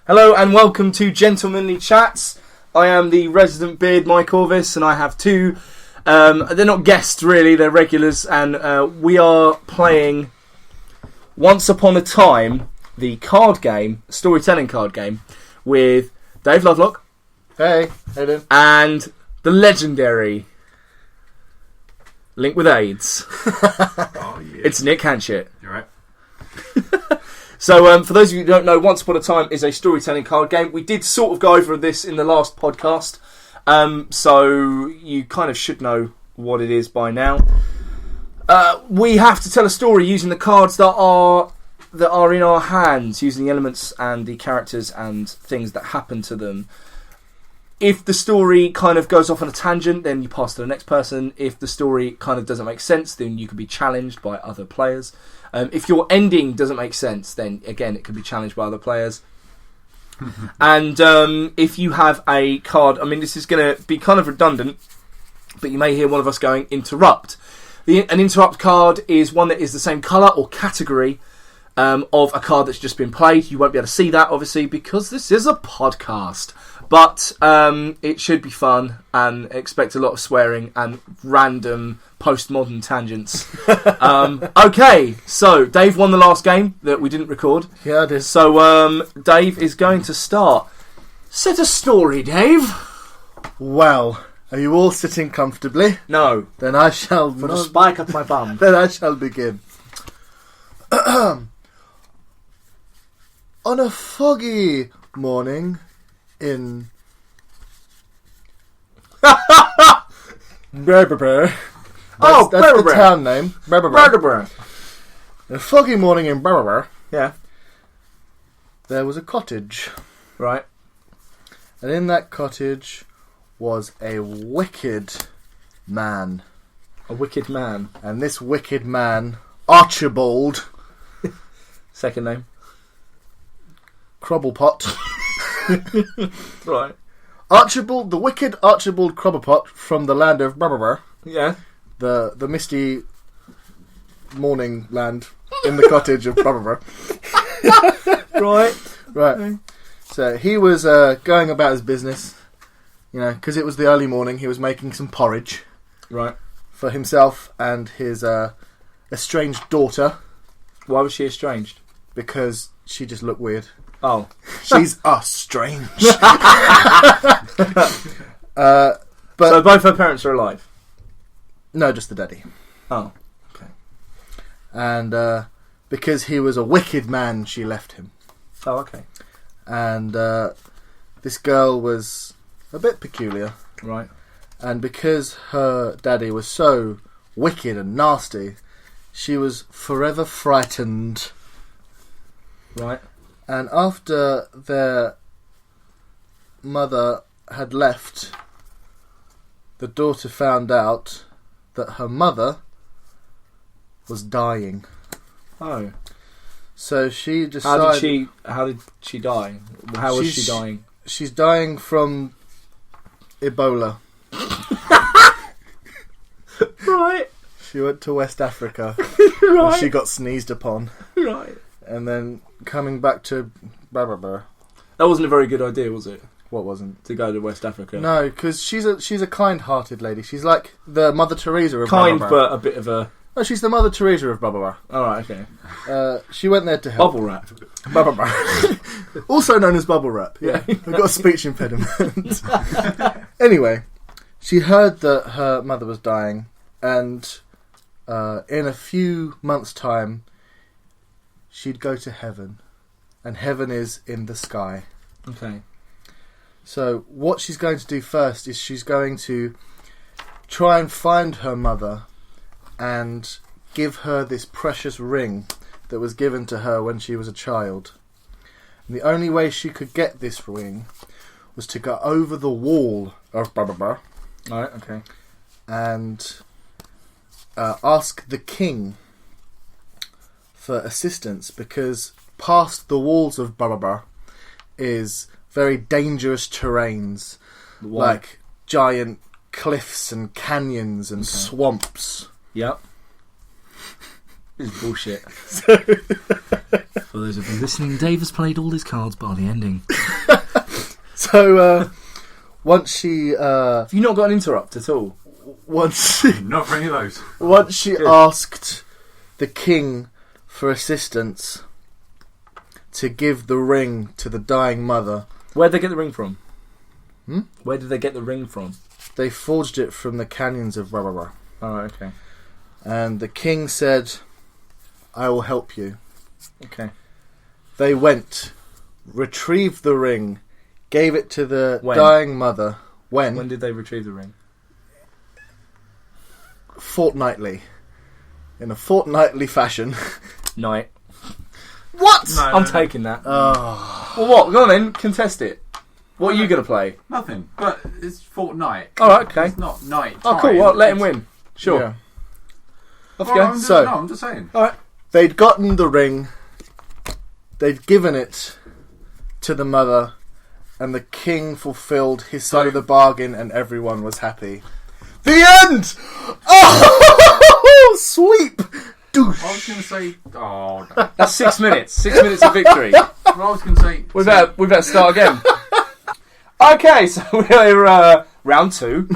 Hello and welcome to Gentlemanly Chats. I am the resident beard Mike Orvis, and I have two. They're not guests really; they're regulars, and we are playing Once Upon a Time, the card game, storytelling card game, with Dave Lovelock. Hey, how you doing? And the legendary Link with AIDS. Oh, yeah. It's Nick Hanshett. You're right. So, for those of you who don't know, Once Upon a Time is a storytelling card game. We did sort of go over this in the last podcast, so you kind of should know what it is by now. We have to tell a story using the cards that are in our hands, using the elements and the characters and things that happen to them. If the story kind of goes off on a tangent, then you pass to the next person. If the story kind of doesn't make sense, then you can be challenged by other players. If your ending doesn't make sense, then again it can be challenged by other players. And if you have a card, I mean, this is going to be kind of redundant, but you may hear one of us going interrupt. An interrupt card is one that is the same colour or category of a card that's just been played. You won't be able to see that, obviously, because this is a podcast. But it should be fun, and expect a lot of swearing and random postmodern tangents. Okay, so Dave won the last game that we didn't record. Yeah, I did. So Dave is going to start. Set a story, Dave. Well, are you all sitting comfortably? No. Then I shall... Put a spike up my bum. Then I shall begin. On a foggy morning in... Brabber. That's the town name. Brabber. In a foggy morning in Brabber, Yeah. there was a cottage. Right. And in that cottage was a wicked man. A wicked man. And this wicked man, Archibald Second name. Crobblepot. Right. Archibald, the wicked Archibald Crobblepot from the land of Brabber. Yeah. The misty morning land in the cottage of Brabber. Right. Right. So he was going about his business, you know, because it was the early morning. He was making some porridge. Right. For himself and his estranged daughter. Why was she estranged? Because she just looked weird. Oh. She's strange. But so both her parents are alive? No, just the daddy. Oh, okay. And because he was a wicked man, she left him. Oh, okay. And this girl was a bit peculiar. Right. And because her daddy was so wicked and nasty, she was forever frightened. Right. And after their mother had left, the daughter found out that her mother was dying. Oh. So she decided... How did she die? How was she dying? She's dying from Ebola. Right. She went to West Africa. Right. And she got sneezed upon. Right. And then coming back to... That wasn't a very good idea, was it? What wasn't? To go to West Africa. No, because she's a kind-hearted lady. She's like the Mother Teresa of Kind, Brabber. but a bit of a... No, she's the Mother Teresa of Brabber. Alright, okay. She went there to help. Bubble wrap. Bubble wrap. Also known as bubble wrap. Yeah. I've got a speech impediment. Anyway, she heard that her mother was dying, and in a few months' time, she'd go to heaven. And heaven is in the sky. Okay. So what she's going to do first is she's going to try and find her mother and give her this precious ring that was given to her when she was a child. And the only way she could get this ring was to go over the wall of Brabber. Alright, okay. And ask the king for assistance, because past the walls of Brabber is very dangerous terrains. Why? Like giant cliffs and canyons and swamps. Yep. This is bullshit. For those of you listening, Dave has played all his cards by the ending. So once she Have you not got an interrupt at all? Not for any of those. once she asked the king for assistance to give the ring to the dying mother. Where'd they get the ring from? Hmm? Where did they get the ring from? They forged it from the canyons of blah blah blah. Oh, okay. And the king said, I will help you. Okay. They went, retrieved the ring, gave it to the When? dying mother. When did they retrieve the ring? Fortnightly. In a fortnightly fashion. Night. What? No, I'm taking that. Oh. Well, what? Go on then. Contest it. What are you going to play? Nothing. But it's fortnight. All right, okay. It's not night. Oh, cool. Well, let him win. Sure. Yeah. Off you Well, go. I'm just saying. All right. They'd gotten the ring, they'd given it to the mother, and the king fulfilled his side of the bargain, and everyone was happy. The end! Oh, sweep! Douche. I was going to say... Oh, no. That's 6 minutes. 6 minutes of victory. Well, I was going to say... We better start again. Okay, so we're round 2.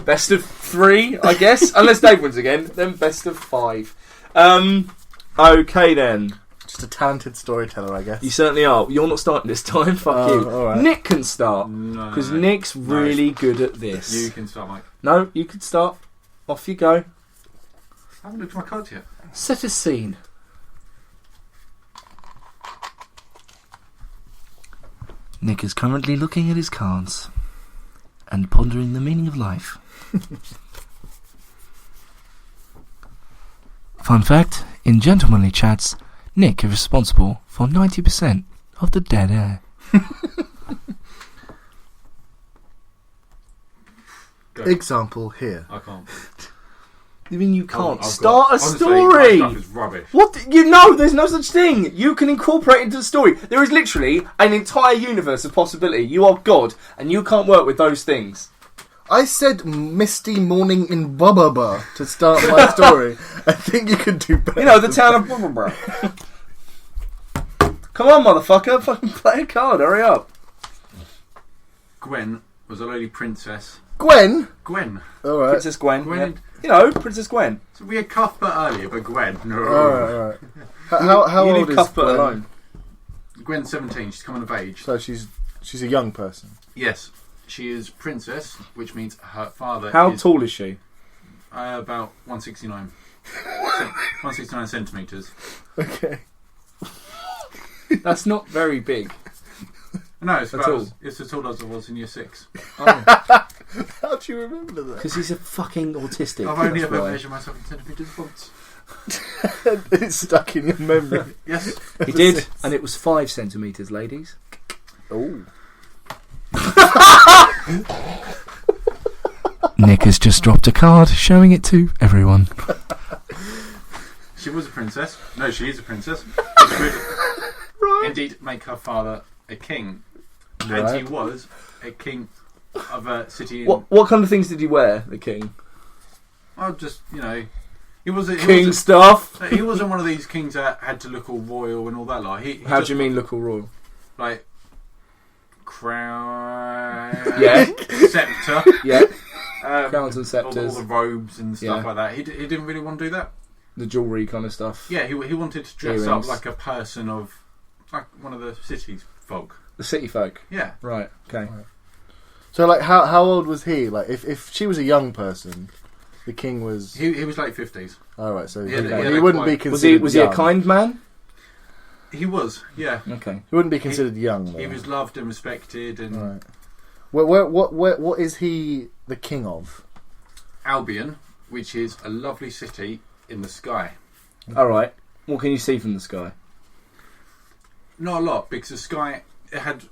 Best of 3, I guess. Unless Dave wins again, then best of 5. Okay then. Just a talented storyteller, I guess. You certainly are. You're not starting this time. Fuck you. All right. Nick can start No, because no. Nick's No. really good at this. You can start, Mike. No, you can start. Off you go. I haven't looked at my cards yet. Set a scene. Nick is currently looking at his cards and pondering the meaning of life. Fun fact, in gentlemanly chats, Nick is responsible for 90% of the dead air. Go. Example here. I can't. You mean you can't I've start got- a honestly, story? My stuff is rubbish. What? You know, there's no such thing. You can incorporate it into the story. There is literally an entire universe of possibility. You are God, and you can't work with those things. I said misty morning in Bubba to start my story. I think you could do better. You know, the town of Bumbleborough. Come on, motherfucker. Fucking play a card. Hurry up. Gwen was a lady princess. Gwen? Gwen. Alright. Princess Gwen. Gwen. Yeah. You know, Princess Gwen. So we had Cuthbert earlier, but Gwen. No. Alright. How you old leave is Cuthbert Gwen? alone. Gwen's 17. She's coming of age. So she's a young person. Yes. She is princess, which means her father How is tall is she? about 169. 169 centimetres. Okay. That's not very big. No, it's At about all? it's as tall as I was in year 6. Oh, How do you remember that? because he's a fucking autistic. I've only that's ever why. measured myself in centimetres once. It's stuck in your memory. Yes. He did, and it was 5 centimetres, ladies. Oh. Nick has just dropped a card, showing it to everyone. She was a princess. No, she is a princess. Which would indeed make her father a king. Right. And he was a king of a city in... What kind of things did he wear, the king? Oh, just, you know... He wasn't Stuff? he wasn't one of these kings that had to look all royal and all that. Like, he How just, do you mean look all royal? like, crown... Yeah. Sceptre. Yeah. All Crowns and the sceptres. robes and stuff Yeah. like that. He didn't really want to do that. The jewellery kind of stuff. Yeah, he wanted to dress Earrings. up like a person of... Like one of the city's folk. The city folk. Yeah. Right, okay. So, like, how old was he? Like, if she was a young person, the king was... He was late 50s. Alright, so Yeah, he, yeah, he like wouldn't quite- be considered Was he a young. kind man? He was, yeah. Okay. He wouldn't be considered young, though. He was loved and respected, and Right. What is he the king of? Albion, which is a lovely city in the sky. Alright. What can you see from the sky? Not a lot, because the sky, it had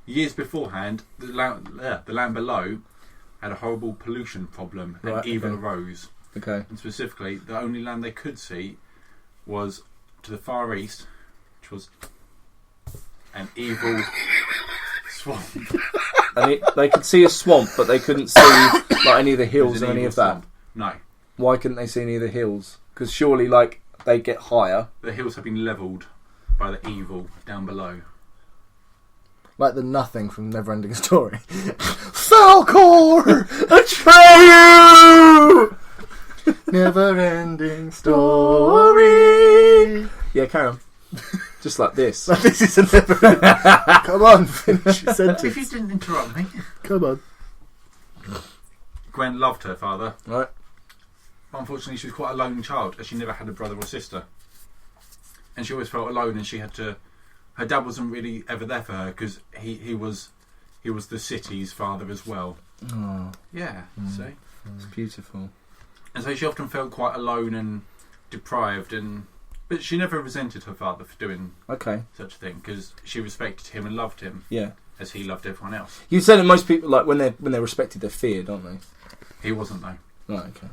years beforehand, the land below had a horrible pollution problem, and Right, evil okay. arose. Okay. And specifically, the only land they could see was to the far east, which was an evil swamp. And they could see a swamp, but they couldn't see like any of the It was hills an or any evil of that. swamp. No, Why couldn't they see any of the hills? Because surely, like, they get higher. the hills have been levelled by the evil down below. Like the nothing from Neverending Story. Falcor! Atreyu! Never-ending story. Yeah, carry on. Just like this. This is a never. Come on, finish your sentence. If you didn't interrupt me. Come on. Gwen loved her father. Right. Unfortunately, she was quite a lone child, as she never had a brother or sister. And she always felt alone, and she had to... Her dad wasn't really ever there for her, because he was the city's father as well. Oh, Yeah, see? it's beautiful. And so she often felt quite alone and deprived, but she never resented her father for doing Okay. such a thing, because she respected him and loved him Yeah. as he loved everyone else. You say that most people, like, when they're respected, they're feared, aren't they? He wasn't, though. Right, okay.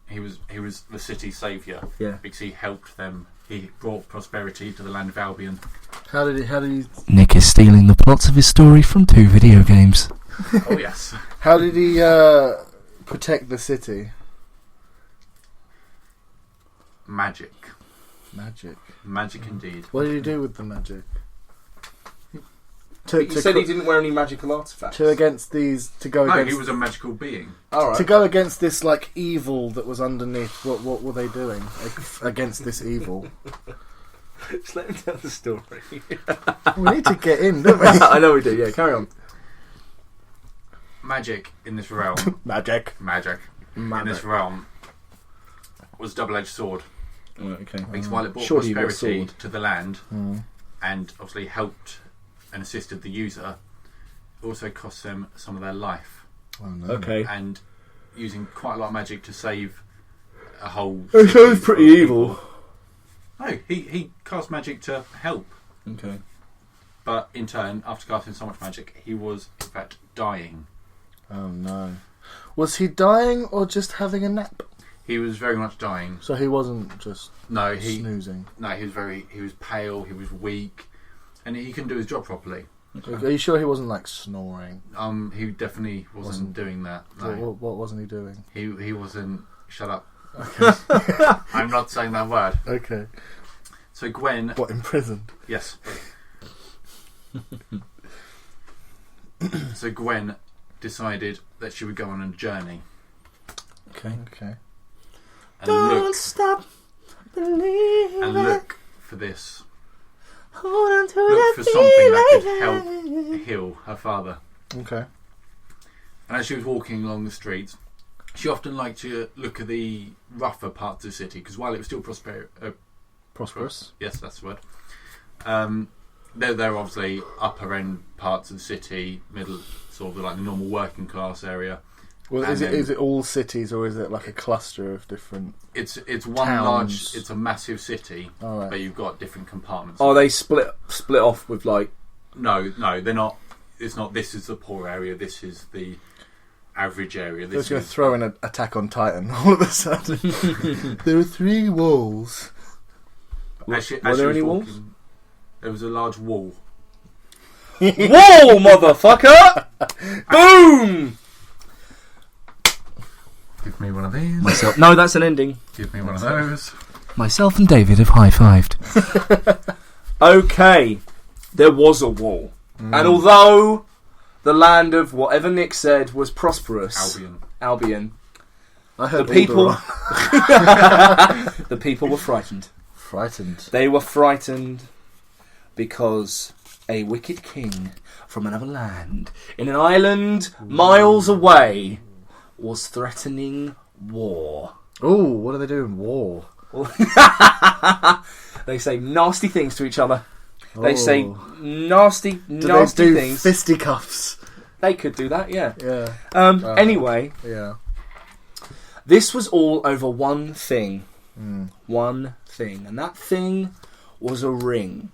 He was the city's saviour, Yeah. because he helped them. He brought prosperity to the land of Albion. How did he Nick is stealing the plots of his story from 2 video games. Oh, yes. How did he protect the city? Magic. Magic. Magic indeed. What did he do with the magic? You said he didn't wear any magical artifacts. To go against No, he was a magical being. All right. to go against this like evil that was underneath. What were they doing against this evil? Just let him tell the story. We need to get in, don't we? I know we do, yeah. Carry on. Magic in this realm. Magic. In this realm was a double-edged sword. Right, okay. Because while it brought Surely you got a prosperity sword. to the land and obviously helped and assisted the user, it also cost them some of their life. Oh, no. Okay. And using quite a lot of magic to save a whole... It sounds pretty evil. No, he cast magic to help. Okay. But in turn, after casting so much magic, he was in fact dying. Oh no. Was he dying or just having a nap? He was very much dying. So he wasn't just snoozing. No, he was pale, he was weak, and he couldn't do his job properly. Okay. Are you sure he wasn't like snoring? He definitely wasn't doing that. No. What wasn't he doing? He wasn't. Shut up. Okay. I'm not saying that word. Okay. So Gwen. What, imprisoned? Yes. So Gwen decided that she would go on a journey Okay. and stop believing. look for this. Hold on to Look for something that could help heal her father. Okay. And as she was walking along the streets, she often liked to look at the rougher parts of the city, because while it was still Prosperous. yes, that's the word. They're obviously upper end parts of the city, middle, sort of like the normal working class area. Well, And is it all cities or is it like a cluster of different? It's one Towns. large. It's a massive city, All right. but you've got different compartments. Are they split off with like? No, they're not. It's not. This is the poor area. This is the average area. They're This just going is to throw in an Attack on Titan all of a sudden. There are 3 walls. Were as she there was any walking, walls? There was a large wall. Whoa, motherfucker! Boom! Give me one of these. Myself. No, that's an ending. Give me one of those. Myself and David have high-fived. Okay, there was a wall, and although the land of whatever Nick said was prosperous, Albion, I heard the people, Alderaan. the people were frightened. Frightened. They were frightened because a wicked king from another land, in an island miles away, was threatening war. Oh, what are they doing? War. They say nasty things to each other. They Oh. say nasty Do they do things. fisticuffs? They could do that, yeah. Yeah. Anyway, Yeah. this was all over one thing. One thing. And that thing was a ring.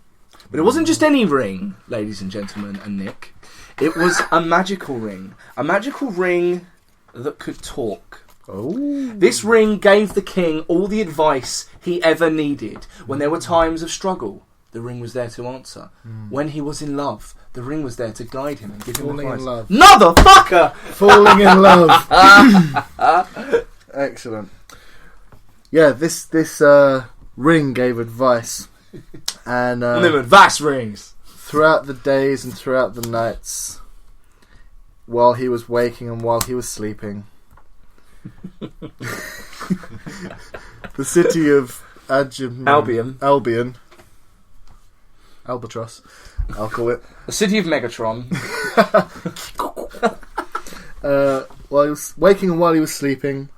But it wasn't just any ring, ladies and gentlemen and Nick. It was a magical ring. A magical ring that could talk. Oh. This ring gave the king all the advice he ever needed. When there were times of struggle, the ring was there to answer. When he was in love, the ring was there to guide him and give him Falling in advice. love. Motherfucker! Falling in love. Excellent. Yeah, this ring gave advice, and Them advice rings. throughout the days and throughout the nights, while he was waking and while he was sleeping, the city of Albion. Albatross, I'll call it. The city of Megatron. While he was waking and while he was sleeping,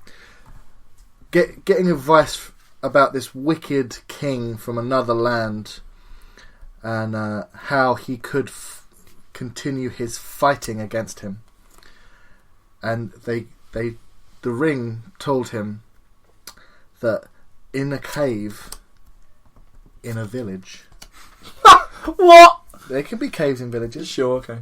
getting advice about this wicked king from another land, and how he could continue his fighting against him. And the ring told him that in a cave, in a village. What? There can be caves in villages. Sure, okay.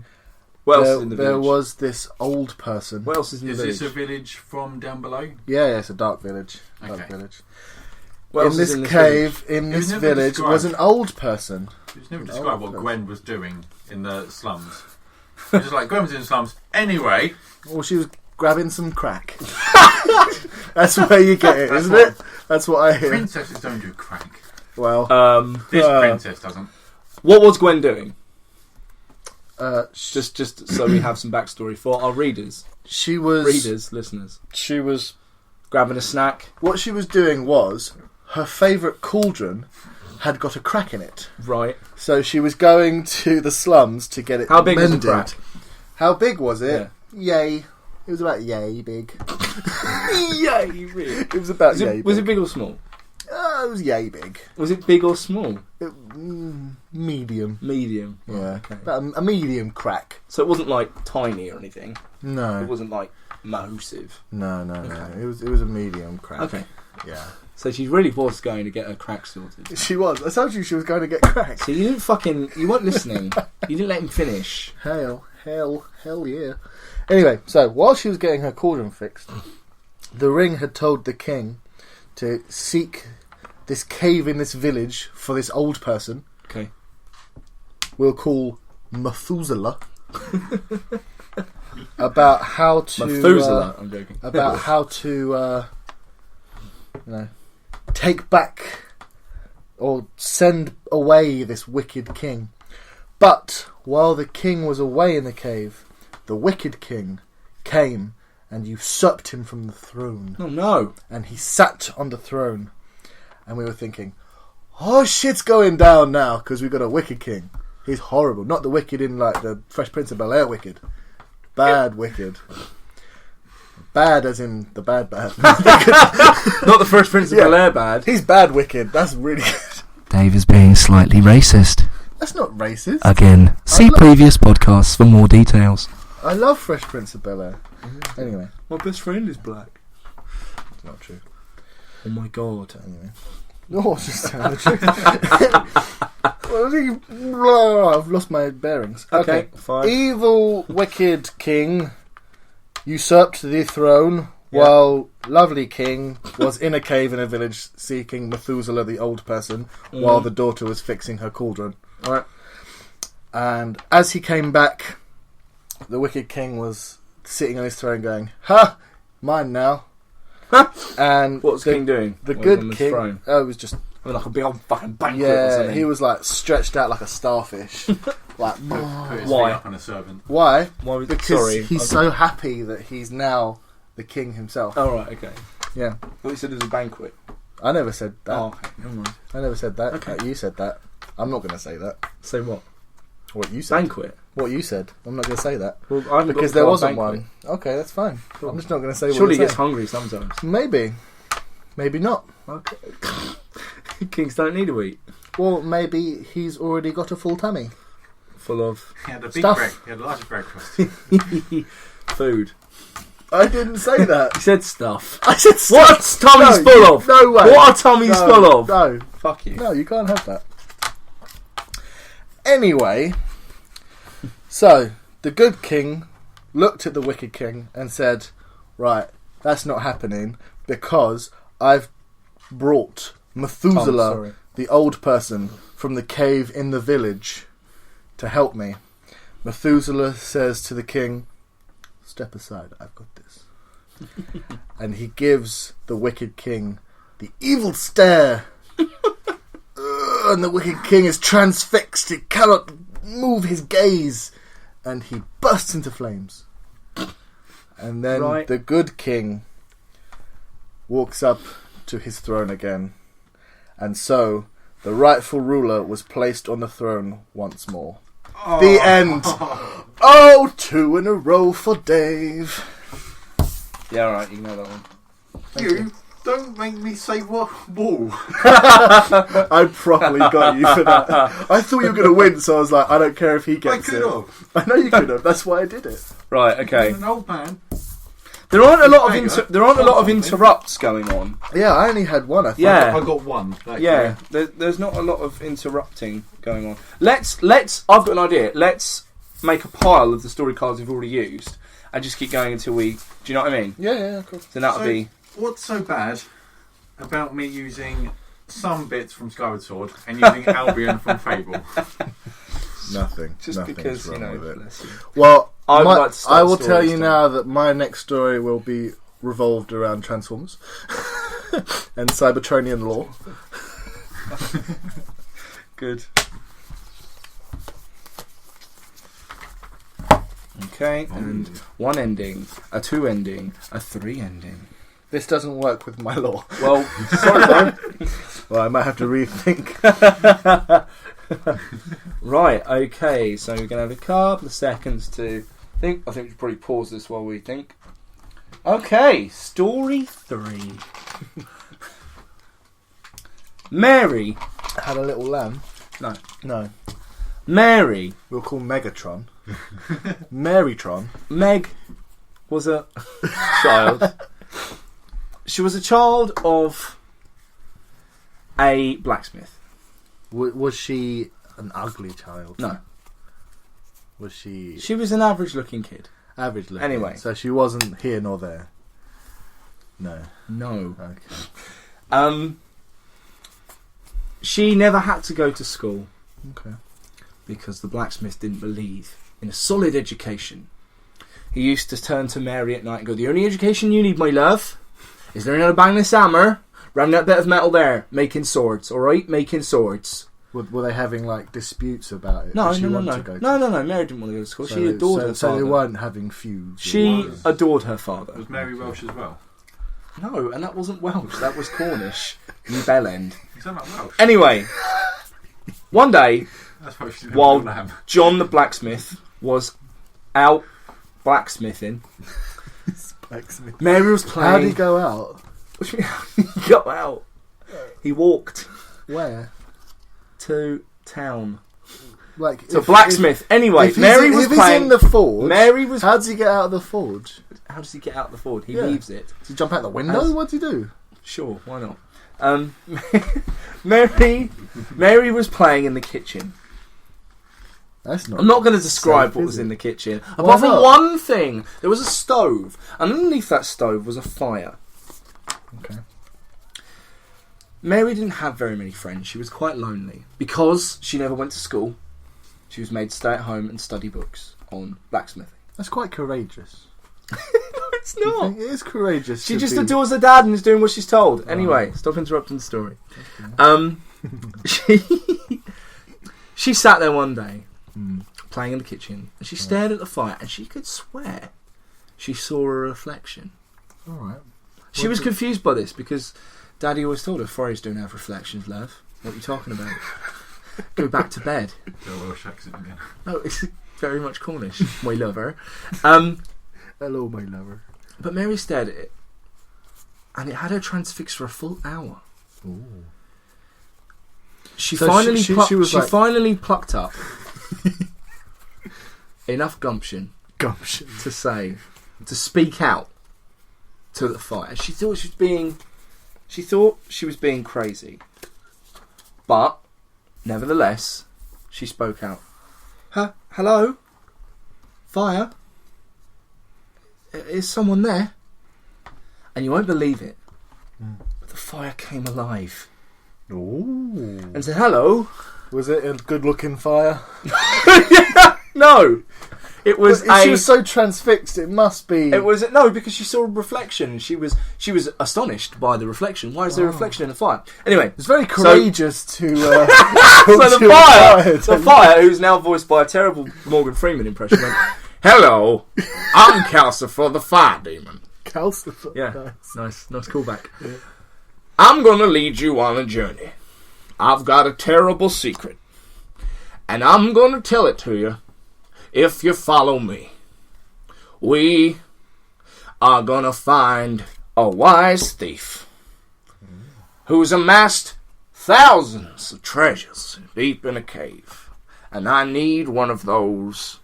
What else is in the village? There was this old person. What else is in the village? Is this a village from down below? Yeah, it's a dark village. Dark Okay. village. What else In is this in this cave, village? in It was this never village, described. was an old person. It was never Oh, described what that's- Gwen was doing in the slums. It was just like, Gwen was in the slums. Anyway, Well, she was grabbing some crack. That's where you get it, That's isn't what- it? That's what I hear. princesses don't do crack. Well, This princess doesn't. What was Gwen doing? sh- Just so we have some backstory for our readers, she was. listeners. She was. Grabbing a snack. What she was doing was her favourite cauldron had got a crack in it, Right. so she was going to the slums to get it How big was mended. the crack? How big was it? Yay! It was about yay big. Yay, really? It was about Was yay. it, was it big. big or small? It was yay big. Was it big or small? Medium. Medium. Yeah, Okay. about a medium crack. So it wasn't like tiny or anything. No, It wasn't like massive. no. Okay. It was a medium crack. Okay. Yeah. So she really was going to get her crack sorted. She was. I told you she was going to get cracked. So you weren't listening. You didn't let him finish. Hell yeah. Anyway, so while she was getting her cauldron fixed, the ring had told the king to seek this cave in this village for this old person. Okay. We'll call Methuselah. About how to Methuselah, I'm joking. about how to take back or send away this wicked king. But while the king was away in the cave, the wicked king came and usurped him from the throne. Oh no. And he sat on the throne. And we were thinking, oh, shit's going down now because we've got a wicked king. He's horrible. Not the wicked in like the Fresh Prince of Bel-Air wicked. Bad wicked. Bad as in the bad. Not the Fresh Prince of Yeah. Bel-Air bad. He's bad wicked. That's really good. Dave is being slightly racist. That's not racist. Again, see love- previous podcasts for more details. I love Fresh Prince of Bel-Air. Anyway, My best friend is black. it's not true. Oh my god. Anyway. No, it's just telling the truth. I've lost my bearings. Okay, fine. Evil, wicked king usurped the throne Yeah. while lovely king was in a cave in a village seeking Methuselah, the old person, while the daughter was fixing her cauldron. Alright. And as he came back, the wicked king was sitting on his throne going, "Ha! Mine now." And What was the, King doing? the on good his king, throne? it was just, I mean, like a big old fucking banquet or yeah, something. he was like stretched out like a starfish. Like, Put his Why? feet up on a servant. why? Why was Because sorry. he's so happy that he's now the king himself. Oh right, okay. Yeah, Well, you said it was a banquet. I never said that. Oh, okay. Never mind. I never said that. Okay. You said that. I'm not going to say that. Say what? What you said. Banquet. What you said. I'm not going to say that. Well, I haven't Because got there a wasn't banquet. one. Okay, that's fine. I'm just not going to say Surely what he you're gets hungry sometimes. saying. Maybe. Maybe not. Okay. Kings don't need to eat. Well, maybe he's already got a full tummy. Full of He had a big Stuff. He had a large breakfast. food. I didn't say that. He said stuff. I said What tummy's No, full you- of? no way. What are tummies No, full of? No, Fuck you. no, you can't have that. Anyway, so the good king looked at the wicked king and said, "Right, that's not happening because I've brought Methuselah, sorry. the old person, from the cave in the village to help me." Methuselah says to the king, "Step aside, I've got this." And he gives the wicked king the evil stare. And the wicked king is transfixed. He cannot move his gaze, and he bursts into flames. And then the good king walks up to his throne again, and so the rightful ruler was placed on the throne once more. Oh. The end. Oh, 2 in a row for Dave. Yeah, alright, you can have that one. You don't make me say what wall. I probably got you for that. I thought you were going to win, so I was like, I don't care if he gets it. I could have. I know you could have. That's why I did it. Right, okay. I'm an old man. There aren't a lot of interrupts going on. Yeah, I only had one. I thought. Yeah, I got one. Yeah, there's not a lot of interrupting going on. Let's. I've got an idea. Let's make a pile of the story cards we've already used and just keep going until we. Do you know what I mean? Yeah, of course. Then that'll be. What's so bad about me using some bits from Skyward Sword and using Albion from Fable? Nothing. Just Nothing's because, wrong with it. bless you. Well, like to I will tell you now that my next story will be revolved around Transformers and Cybertronian law. Good. Okay, and 1 ending, a 2 ending, a 3 ending. This doesn't work with my law. Well, sorry, bro. Well, I might have to rethink. Right, okay, so we're going to have a couple of seconds to think. I think we should probably pause this while we think. Okay, story 3. Mary. Had a little lamb. No. Mary. We'll call Megatron. Marytron. Meg was a child. She was a child of a blacksmith. Was she an ugly child? No. Was she... She was an average-looking kid. Average looking. Anyway. So she wasn't here nor there? No. Okay. She never had to go to school. Okay. Because the blacksmith didn't believe in a solid education. He used to turn to Mary at night and go, "The only education you need, my love, is learning how to bang this hammer round that bit of metal there, making swords, alright? Making swords." Were they having like disputes about it? No. Mary didn't want to go to school. She adored her father. So they weren't having feuds. She adored her father. Was Mary Welsh as well? No, and that wasn't Welsh. That was Cornish. You bellend. You sound like Welsh. Anyway, one day, while John the blacksmith was out blacksmithing, Mary was playing. How did he go out? What do you mean? He got out. He walked. Where? To town. Like to blacksmith. Anyway, Mary was playing. He's in the forge. Mary was. How does he get out of the forge? How does he get out of the forge? He leaves it. Does he jump out the window? What does he do? Sure, why not? Mary was playing in the kitchen. That's not. I'm not going to describe what was in the kitchen. Apart from one thing, there was a stove, and underneath that stove was a fire. Okay. Mary didn't have very many friends. She was quite lonely because she never went to school. She was made to stay at home and study books on blacksmithing. That's quite courageous. No, it's not. It is courageous. She just adores her dad and is doing what she's told. Anyway, stop interrupting the story. She sat there one day, playing in the kitchen, and she stared at the fire, and she could swear she saw a reflection. All right. She was confused by this because Daddy always told her fires don't have reflections, love. What are you talking about? Go back to bed. Welsh accent again. No, it's very much Cornish. My lover. Hello, my lover. But Mary stared at it, and it had her transfixed for a full hour. Ooh. She So finally she finally plucked up enough gumption to speak out to the fire. She thought she was being crazy, but nevertheless, she spoke out. Hello, fire. Is someone there? And you won't believe it, but the fire came alive. Ooh. And said hello. Was it a good-looking fire? No, It was She was so transfixed. It must be. It was no, because she saw a reflection. She was astonished by the reflection. Why is there a reflection in the fire? Anyway, it's very courageous to. So the fire, who's now voiced by a terrible Morgan Freeman impression, went, "Hello, I'm Calcifer the Fire Demon." Calcifer. Yeah, nice callback. Yeah. I'm gonna lead you on a journey. I've got a terrible secret, and I'm gonna tell it to you if you follow me. We are gonna find a wise thief who's amassed thousands of treasures deep in a cave, and I need one of those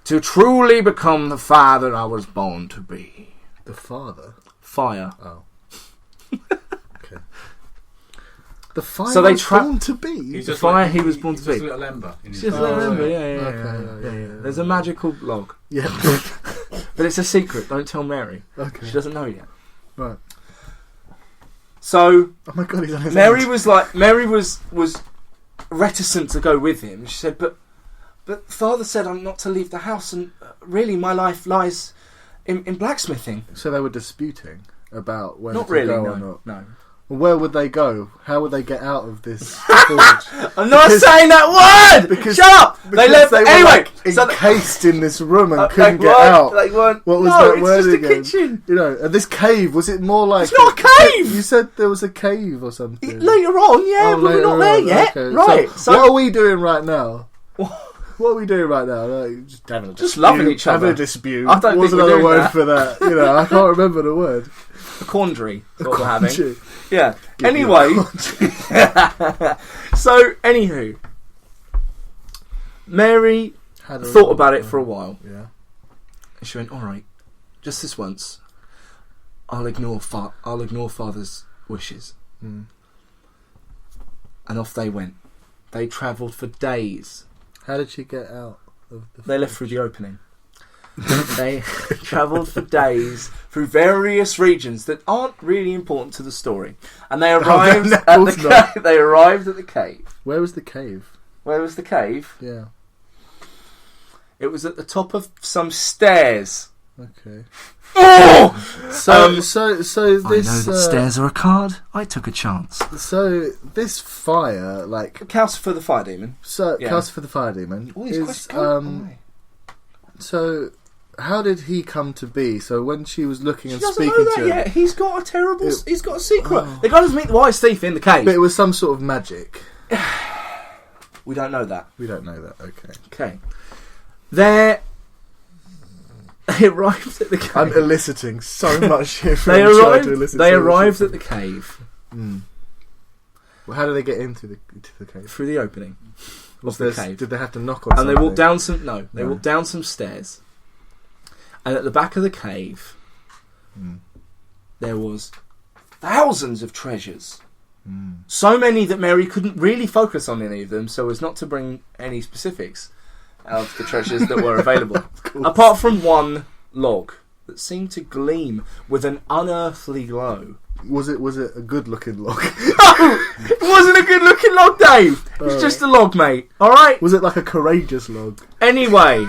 to truly become the fire that I was born to be. The father? Fire. Oh. Okay. The fire So they was born to be? He's The just fire like- he was born he's to be. just a little ember. in his Just fire. remember, yeah. yeah. Okay, yeah. There's a magical log. Yeah. But it's a secret, don't tell Mary. Okay. She doesn't know yet. Right. So Oh my god, he's on his Mary end. was reticent to go with him. She said, but Father said I'm not to leave the house, and really my life lies in blacksmithing. So they were disputing about whether Not to really, go no. or not. No. Well, where would they go? How would they get out of this forge? I'm not saying that word! because- Shut up! They Because left they were anyway! like, so encased in this room and couldn't they get weren't- out. They weren't, What was no, that word it's just again? a kitchen. You know, and this cave, was it more like... It's not a cave! You said there was a cave or something. Later on, yeah, Oh, but we're not later there on, yet. okay. Right. So, what are we doing right now? What are we doing right now? Like, just having a Just dispute. loving each other. Having a dispute. I don't What's think we're another doing word that. for that? You know, I can't remember the word. A quandary. Is what we're having. Quandary. Yeah. Give you Anyway. a So, anywho. Mary Had a- thought about it for a while. Yeah. And she went, alright, just this once, I'll ignore Father's wishes. Mm. And off they went. They travelled for days. How did she get out of the They left through the opening. They travelled for days through various regions that aren't really important to the story. And they arrived no, at of course the they arrived at the cave. Where was the cave? Where was the cave? Yeah. It was at the top of some stairs. Okay. Oh! So Um, so this I know that stairs are a card. I took a chance. so this fire, like Calcifer the Fire Demon. Yeah. Calcifer the Fire Demon All these is questions. so how did he come to be? So when she was looking She and doesn't speaking know that to him, yet. He's got a terrible. He's got a secret. Oh. They got to meet the wise thief in the cave. but it was some sort of magic. We don't know that. We don't know that. Okay. Okay. They arrived at the cave. I'm eliciting so much here from They trying to arrived. elicit They so much arrived at from- the cave Mm. Well, how did they get into the cave? through the opening Was of the there- cave, Did they have to knock on and they something? walked down some. No, they No. walked down some stairs, and at the back of the cave Mm. there was thousands of treasures. Mm. So many that Mary couldn't really focus on any of them, so as not to bring any specifics of the treasures that were available. Apart from one log that seemed to gleam with an unearthly glow. Was it a good looking log? It wasn't a good looking log, Dave! It's just a log, mate. Alright? Was it like a courageous log? Anyway,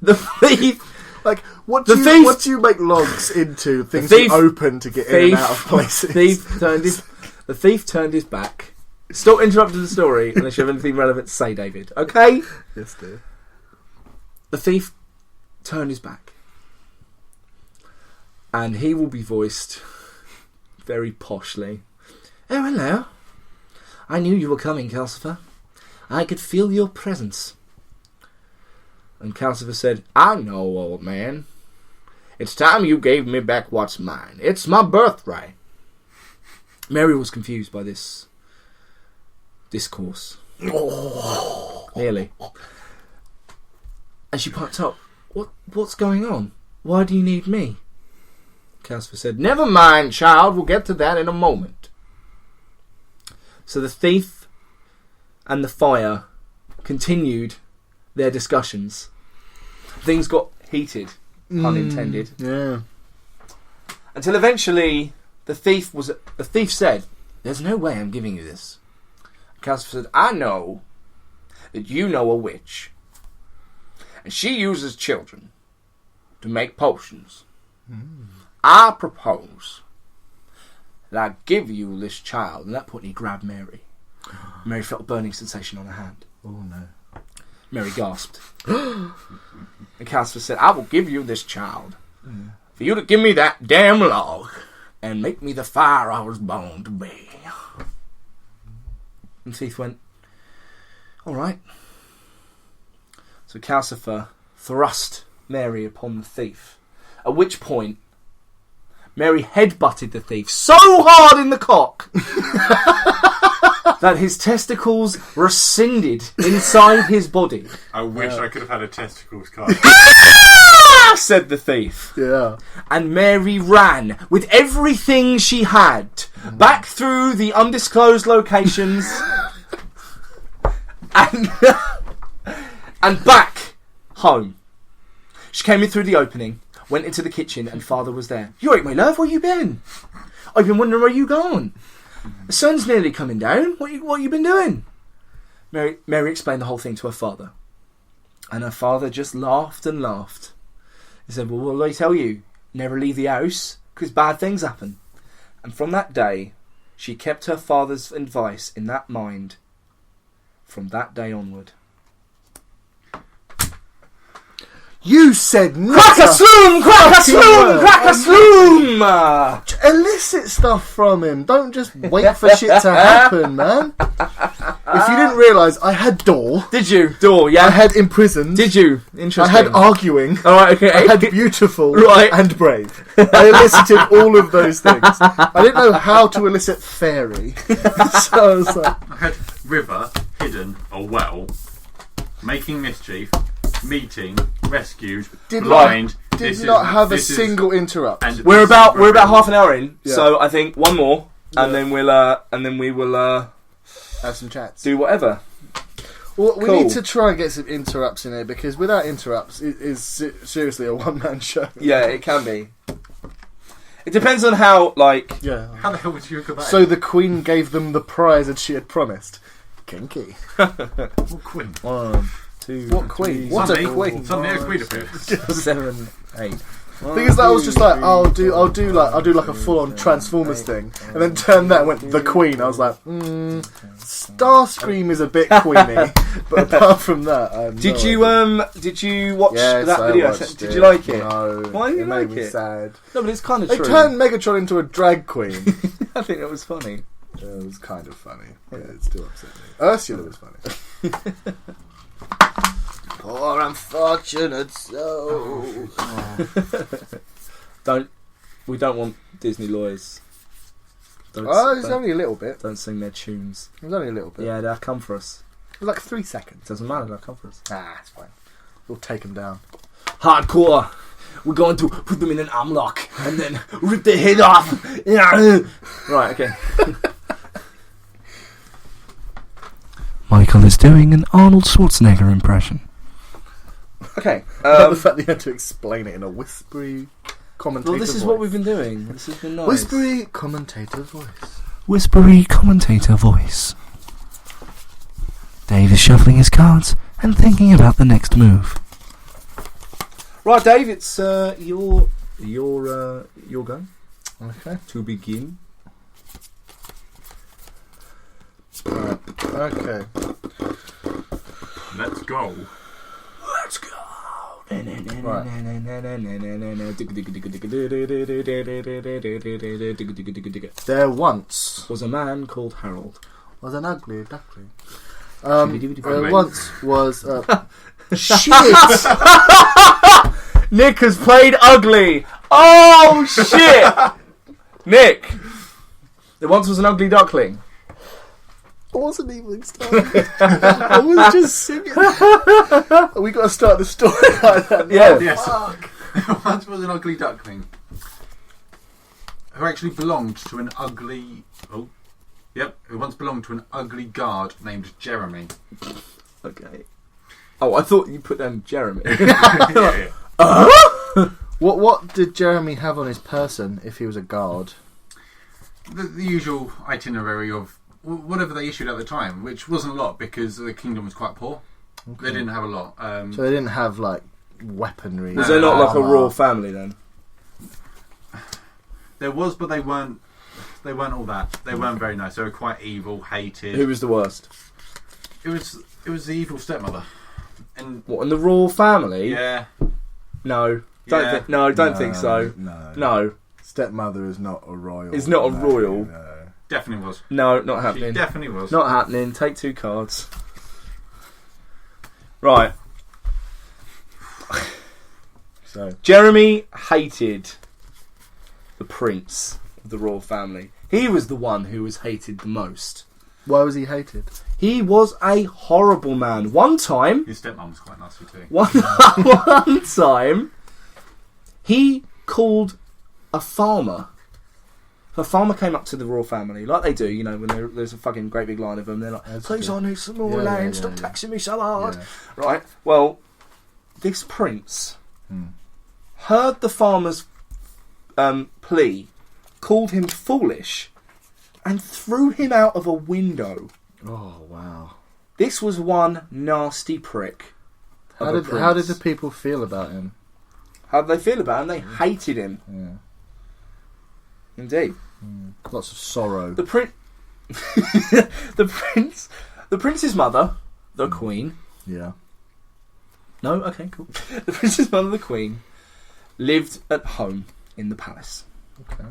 the thief. Like what The do you thief- what do you make logs into? Things thief- you open to get in and out of places. The thief turned his back. Stop interrupting the story unless you have anything relevant to say, David. Okay? Yes, dear. The thief turned his back. And he will be voiced very poshly. Oh, hello. I knew you were coming, Calcifer. I could feel your presence. And Calcifer said, I know, old man. It's time you gave me back what's mine. It's my birthright. Mary was confused by this discourse. Nearly. And she piped up, What's going on? Why do you need me? Calcifer said, Never mind, child. We'll get to that in a moment. So the thief and the fire continued their discussions. Things got heated, pun intended. Yeah. Until eventually the thief said, There's no way I'm giving you this. Calcifer said, I know that you know a witch. and she uses children to make potions. I propose that I give you this child. And at that point he grabbed Mary. Mary felt a burning sensation on her hand. Oh no. Mary gasped. And Calcifer said, I will give you this child for you to give me that damn log and make me the fire I was born to be. And Thief went, all right. So Calcifer thrust Mary upon the thief, at which point Mary headbutted the thief so hard in the cock that his testicles rescinded inside his body. I wish I could have had a testicles card. Said the thief. Yeah. And Mary ran with everything she had back through the undisclosed locations and back home. She came in through the opening, went into the kitchen, and Father was there. You alright, my love? Where you been? I've been wondering where you gone. The sun's nearly coming down. What you been doing? Mary explained the whole thing to her father. And her father just laughed and laughed. He said, well, what did I tell you? Never leave the house, because bad things happen. And from that day, she kept her father's advice in that mind from that day onward. You said no. Crack a sloom! Crack a sloom! Crack a sloom! Elicit stuff from him. Don't just wait for shit to happen, man. If you didn't realise, I had door. Did you? Door, yeah. I had imprisoned. Did you? Interesting. I had arguing. Alright, okay. I had beautiful Right. and brave. I elicited all of those things. I didn't know how to elicit fairy. So I was like... I had river, hidden, a well, making mischief, meeting, rescued, blind. Did not have a single interrupt. And We're about half an hour in, Yeah. so I think one more, and then we will have some chats. do whatever. Well, we Cool. need to try and get some interrupts in here, because without interrupts, it is seriously a one-man show. Yeah, it can be. It depends on how, like... Yeah. How the hell would you look at that? So the Queen gave them the prize that she had promised. Kinky. What queen? 1, 2, What queen? What Suddenly- a queen! Suddenly a queen appears. 7, 8. Thing is, that was just like, I'll do like a full-on Transformers thing, and then turned that and went the Queen. I was like, Starscream is a bit queeny, but apart from that, I have no Did you watch Yes, that I video? watched Did it. you like it? No. Why didn't you made like me it? sad. No, but it's kind of They true. turned Megatron into a drag queen. I think it was funny. It was kind of funny. Yeah, it still upset me. Ursula was funny. Poor unfortunate soul. We don't want Disney lawyers. Oh, it's only a little bit. Don't sing their tunes. It was only a little bit. Yeah, they'll come for us. It was like 3 seconds. Doesn't matter, they'll come for us. Ah, it's fine. We'll take them down. Hardcore. We're going to put them in an armlock and then rip their head off. Right, okay. Michael is doing an Arnold Schwarzenegger impression. Okay. The fact that you had to explain it in a whispery commentator Well, this is voice. what we've been doing. This has been nice. Whispery commentator voice. Whispery commentator voice. Dave is shuffling his cards and thinking about the next move. Right, Dave, it's your go Okay. to begin. Right. Okay. Let's go. Let's go. There once Was a man called Harold. was an ugly duckling. There once was shit. Nick has played ugly. Oh shit, Nick. There once was an ugly duckling. I wasn't even starting. I was just singing. We got to start the story like that. Yeah. Yes. Once was an ugly duckling who actually belonged to an ugly. Oh, yep. Who once belonged to an ugly guard named Jeremy. Okay. Oh, I thought you put down Jeremy. Yeah. What did Jeremy have on his person if he was a guard? The usual itinerary of whatever they issued at the time, which wasn't a lot because the kingdom was quite poor. Okay. They didn't have a lot. So they didn't have like weaponry. Was there not like a royal family then? There was, but they weren't. They weren't all that. They weren't very nice. They were quite evil, hated. Who was the worst? It was the evil stepmother. And What, in the royal family? yeah, No. Yeah. Don't think so. No. Stepmother is not a royal. It's not a royal. No. definitely was. No, not She happening. definitely was. Not happening. Take 2 cards. Right. So Jeremy hated the prince of the royal family. He was the one who was hated the most. why was he hated? He was a horrible man. One time, His stepmom was quite nasty too. one time, he called a farmer. A farmer came up to the royal family, like they do, you know, when there's a fucking great big line of them. They're like, That's please, good. I need some more Yeah, land, yeah, stop yeah. taxing me so hard. Yeah. Right, well, this prince heard the farmer's plea, called him foolish, and threw him out of a window. Oh wow! This was one nasty prick. How of a did prince. the people feel about him? How did they feel about him? They hated him. Yeah. Indeed. Lots of sorrow. The prince's mother, the queen. Yeah. No, okay, cool. The prince's mother, the queen, lived at home in the palace, Okay.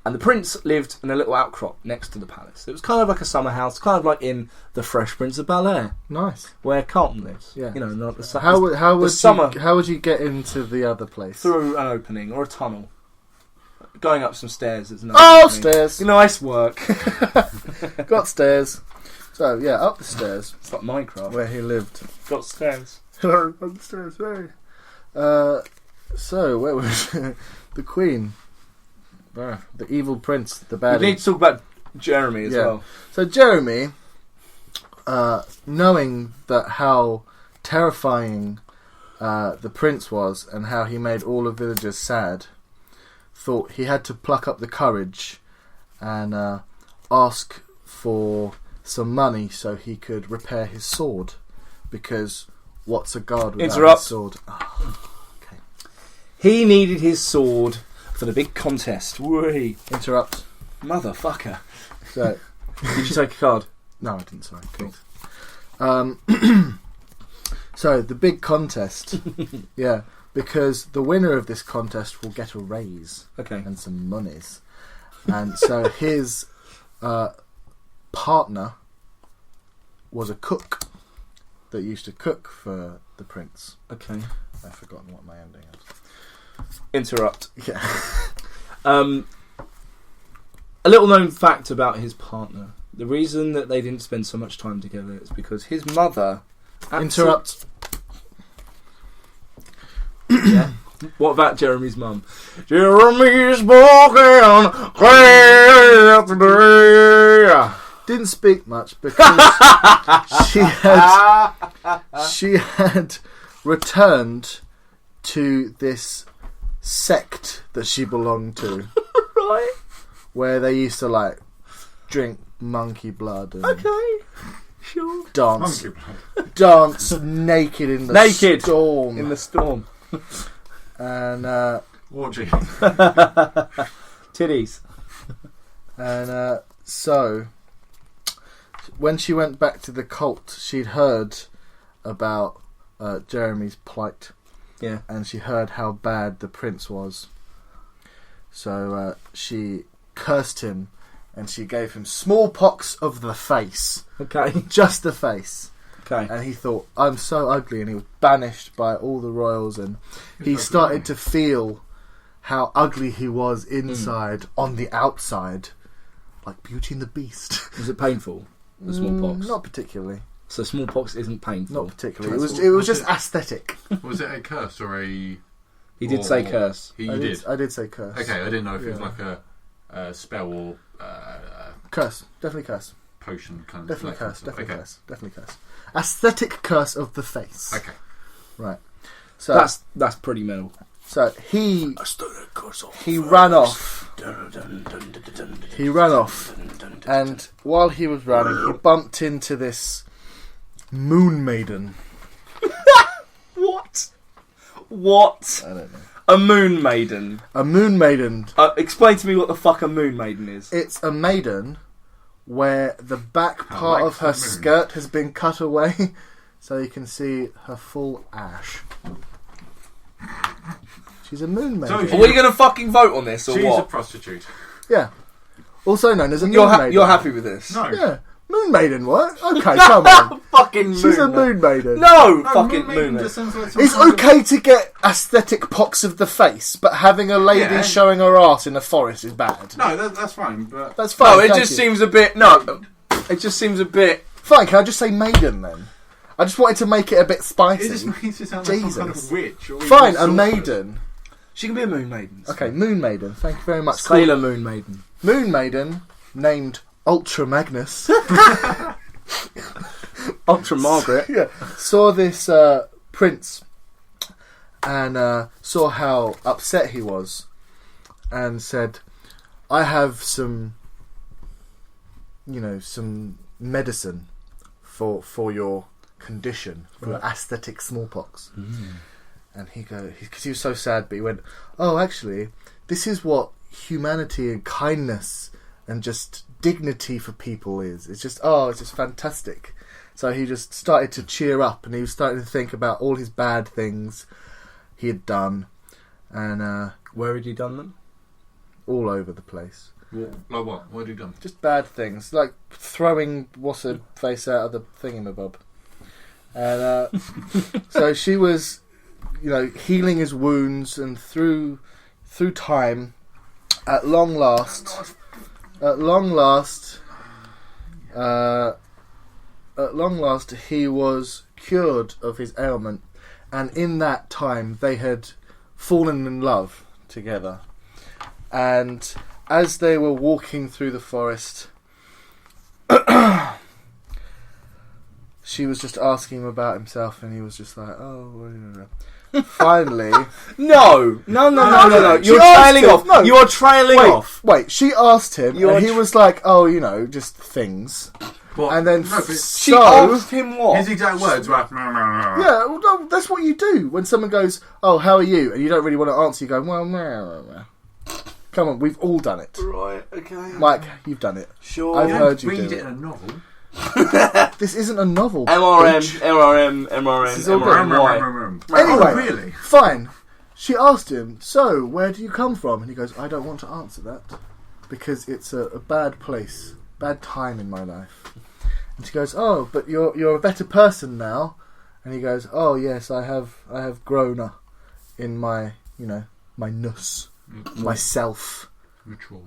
and the prince lived in a little outcrop next to the palace. It was kind of like a summer house, kind of like in The Fresh Prince of Bel-Air, Nice. where Carlton lives. Yeah. You know, not the How would summer- how would you get into the other place? through an opening or a tunnel, going up some stairs. Is Oh, stairs. Nice work. Got stairs. So yeah, up the stairs It's like Minecraft. where he lived. Got stairs. Hello, up the stairs. Hey. So where was the queen? The evil prince, the We bad. need to talk about Jeremy as Yeah. well. So Jeremy, knowing that how terrifying the prince was and how he made all the villagers sad, thought he had to pluck up the courage and ask for some money so he could repair his sword. Because what's a guard without Interrupt. his sword? Oh, okay. He needed his sword for the big contest. Whee! Interrupt. Motherfucker. So Did you take a card? no, I didn't. Sorry. Cool. So the big contest, yeah, because the winner of this contest will get a raise Okay. and some monies, and so his partner was a cook that used to cook for the prince. Okay. I've forgotten what my ending is. Interrupt. Yeah. A little known fact about his partner. The reason that they didn't spend so much time together is because his mother... Interrupt. Yeah. What about Jeremy's mum? Jeremy's walking yesterday. Didn't speak much because she had returned to this sect that she belonged to, Right. where they used to like drink monkey blood and Okay. Sure. dance Monkey blood. dance naked in the storm. In the storm. And Orgy. Titties. and so when she went back to the cult, she'd heard about Jeremy's plight. Yeah. And she heard how bad the prince was. So she cursed him, and she gave him smallpox of the face. Okay. Just the face. Okay. And he thought, I'm so ugly, and he was banished by all the royals, and he started to feel how ugly he was inside, on the outside, like Beauty and the Beast. Was it painful? The smallpox? Not particularly. So smallpox isn't painful? Not particularly. It was just aesthetic. Was it a curse or a... He did say curse. He I did. I did say curse. Okay, I didn't know if it was Yeah. like a spell or Curse. Definitely curse. potion kind of... Definitely like curse. stuff. Definitely Okay. curse. Definitely curse. Aesthetic curse of the face. Okay. Right. So That's pretty metal. so he ran off. He ran off, and while he was running, he bumped into this Moon Maiden. What? I don't know. A moon maiden. A Moon Maiden. Explain to me what the fuck a moon maiden is. It's a maiden where the back part of her moon. skirt has been cut away so you can see her full ash. She's a moon maiden. So Are we going to fucking vote on this or She's a what? prostitute. Yeah. Also known as a moon maiden. You're happy with this? No. Yeah. Moon Maiden, what? Okay, come on. Fucking moon. She's a moon maiden. No, No, fucking Moon moon. just sounds like It's some kind okay to get aesthetic pox of the face, but having a lady Yeah. showing her ass in a forest is bad. No, that's fine, but... That's fine. No, it thank just you. seems a bit. No, it just seems a bit. Fine, can I just say maiden then? I just wanted to make it a bit spicy. It just makes it sound like some kind Jesus. of witch. Or Fine, even a sorceress. maiden. She can be a moon maiden. Okay, Moon Maiden. Thank you very much. Sailor Moon Maiden. Moon Maiden, named Ultra Magnus. Ultra Margaret. Yeah, saw this prince and saw how upset he was and said, I have some medicine for your condition, for your aesthetic smallpox. And because he was so sad, but he went, oh, actually, this is what humanity and kindness and just dignity for people is. It's just fantastic. So he just started to cheer up, and he was starting to think about all his bad things he had done, and Where had he done them? all over the place. Like what? What had he done? Just bad things, like throwing what's her face out of the thingamabob. And so she was, healing his wounds, and through time, at long last, he was cured of his ailment, and in that time they had fallen in love together. And as they were walking through the forest, she was just asking him about himself, and he was just like, oh. Finally, No. You're She asked trailing him- off. no. You are trailing off. Wait, she asked him, and he was like, oh, just things. What? And then No, but She asked him what? his exact words were... Yeah, well, no, that's what you do when someone goes, oh, how are you? And you don't really want to answer, you go, well, meh. Come on, we've all done it. Right. Okay. Mike, you've done it. Sure. I've You heard don't you read do it it. in a novel. This isn't a novel. MRM, bitch. MRM, This is all MRM. Why? Anyway, Oh, really? fine. She asked him, so, where do you come from? And he goes, I don't want to answer that, because it's a bad place, bad time in my life. And she goes, oh, but you're a better person now. And he goes, oh, yes, I have grown in my, my nus, myself. Mature.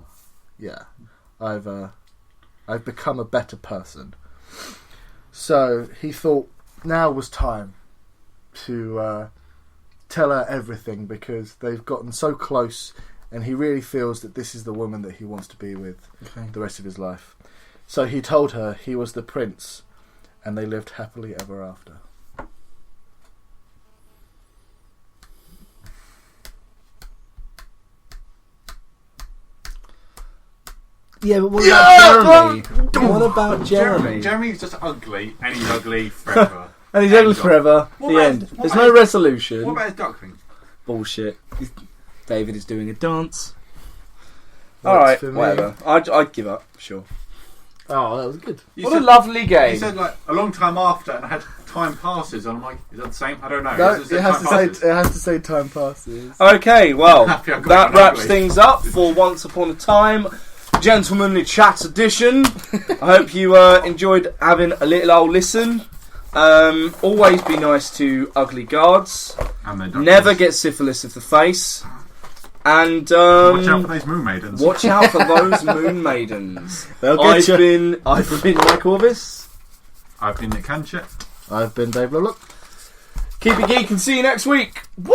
Yeah, I've become a better person. So he thought now was time to tell her everything, because they've gotten so close, and he really feels that this is the woman that he wants to be with the rest of his life. So he told her he was the prince, and they lived happily ever after. Yeah, but what about Jeremy? What about Jeremy? Jeremy's just ugly, and he's ugly forever. And he's End ugly of. forever. What The about end. his- what There's about no his- resolution. What about his duckling? Bullshit. David is doing a dance. Works Alright, for me. whatever. I'd give up, sure. Oh, that was good. You What said, a lovely game. You said like a long time after, and I had time passes, and I'm like, is that the same? I don't know. No, Is it has time to say time passes. Okay, well, Happy I got that an wraps ugly. things up for Once Upon a Time, Gentlemanly Chat Edition. I hope you enjoyed having a little old listen. Always be nice to ugly guards. And then ducklings. Never get syphilis of the face. And Watch out for those moon maidens. watch out for those moon maidens. They'll get you. I've been Mike Orvis. I've been Nick Canchett. I've been Dave Lovelock. Keep it geek and see you next week. Woo!